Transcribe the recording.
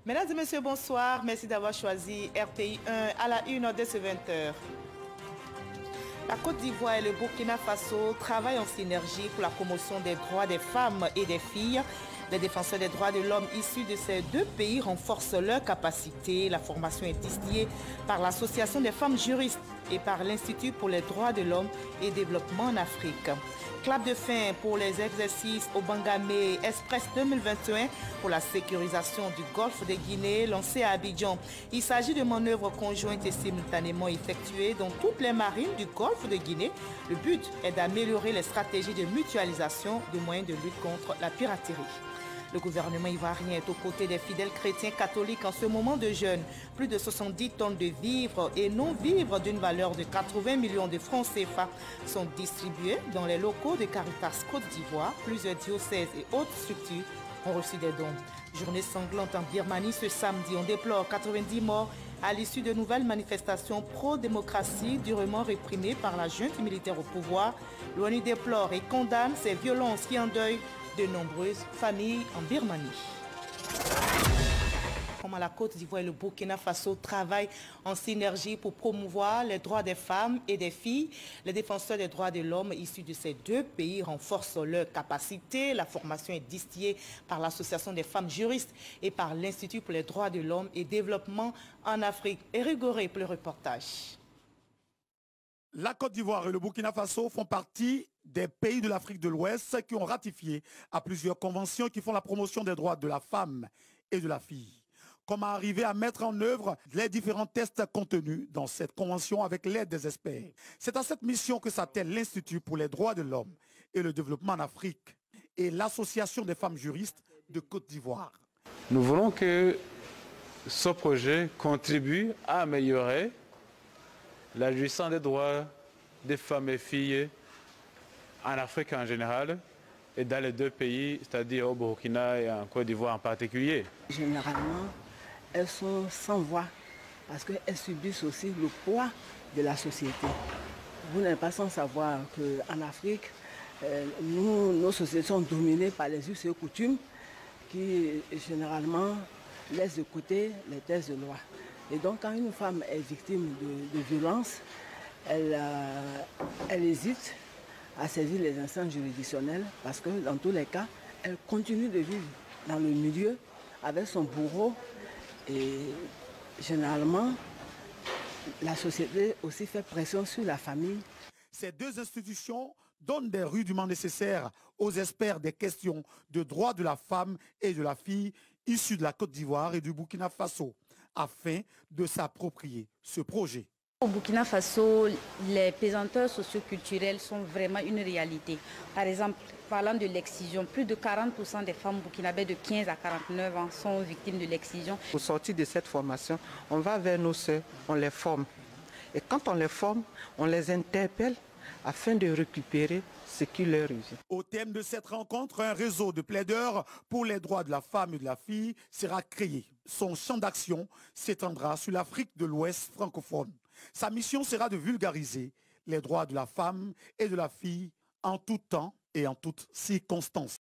Mesdames et messieurs, bonsoir. Merci d'avoir choisi RTI 1 à la une de ce 20h. La Côte d'Ivoire et le Burkina Faso travaillent en synergie pour la promotion des droits des femmes et des filles. Les défenseurs des droits de l'homme issus de ces deux pays renforcent leurs capacités. La formation est distillée par l'Association des femmes juristes et par l'Institut pour les droits de l'homme et développement en Afrique. Clap de fin pour les exercices au Bangamé Express 2021 pour la sécurisation du golfe de Guinée lancé à Abidjan. Il s'agit de manœuvres conjointes et simultanément effectuées dans toutes les marines du golfe de Guinée. Le but est d'améliorer les stratégies de mutualisation des moyens de lutte contre la piraterie. Le gouvernement ivoirien est aux côtés des fidèles chrétiens catholiques en ce moment de jeûne. Plus de 70 tonnes de vivres et non-vivres d'une valeur de 80 millions de francs CFA sont distribués dans les locaux de Caritas Côte d'Ivoire. Plusieurs diocèses et autres structures ont reçu des dons. Journée sanglante en Birmanie ce samedi. On déplore 90 morts à l'issue de nouvelles manifestations pro-démocratie durement réprimées par la junte militaire au pouvoir. L'ONU déplore et condamne ces violences qui endeuillent de nombreuses familles en Birmanie. Comment la Côte d'Ivoire et le Burkina Faso travaillent en synergie pour promouvoir les droits des femmes et des filles. Les défenseurs des droits de l'homme issus de ces deux pays renforcent leurs capacités. La formation est distillée par l'Association des femmes juristes et par l'Institut pour les droits de l'homme et développement en Afrique. Eric Goré pour le reportage. La Côte d'Ivoire et le Burkina Faso font partie des pays de l'Afrique de l'Ouest qui ont ratifié à plusieurs conventions qui font la promotion des droits de la femme et de la fille. Comment arriver à mettre en œuvre les différents tests contenus dans cette convention avec l'aide des experts. C'est à cette mission que s'attelle l'Institut pour les droits de l'homme et le développement en Afrique et l'Association des femmes juristes de Côte d'Ivoire. Nous voulons que ce projet contribue à améliorer la jouissance des droits des femmes et filles en Afrique en général et dans les deux pays, c'est-à-dire au Burkina et en Côte d'Ivoire en particulier. Généralement, elles sont sans voix parce qu'elles subissent aussi le poids de la société. Vous n'êtes pas sans savoir qu'en Afrique, nos sociétés sont dominées par les us et coutumes qui généralement laissent de côté les textes de loi. Et donc quand une femme est victime de violence, elle hésite à saisir les instances juridictionnelles parce que dans tous les cas, elle continue de vivre dans le milieu avec son bourreau et généralement, la société aussi fait pression sur la famille. Ces deux institutions donnent des rudiments nécessaires aux experts des questions de droits de la femme et de la fille issus de la Côte d'Ivoire et du Burkina Faso afin de s'approprier ce projet. Au Burkina Faso, les pesanteurs socioculturels sont vraiment une réalité. Par exemple, parlant de l'excision, plus de 40% des femmes burkinabées de 15 à 49 ans sont victimes de l'excision. Au sortir de cette formation, on va vers nos sœurs, on les forme. Et quand on les forme, on les interpelle afin de récupérer ce qui leur use. Au thème de cette rencontre, un réseau de plaideurs pour les droits de la femme et de la fille sera créé. Son champ d'action s'étendra sur l'Afrique de l'Ouest francophone. Sa mission sera de vulgariser les droits de la femme et de la fille en tout temps et en toutes circonstances.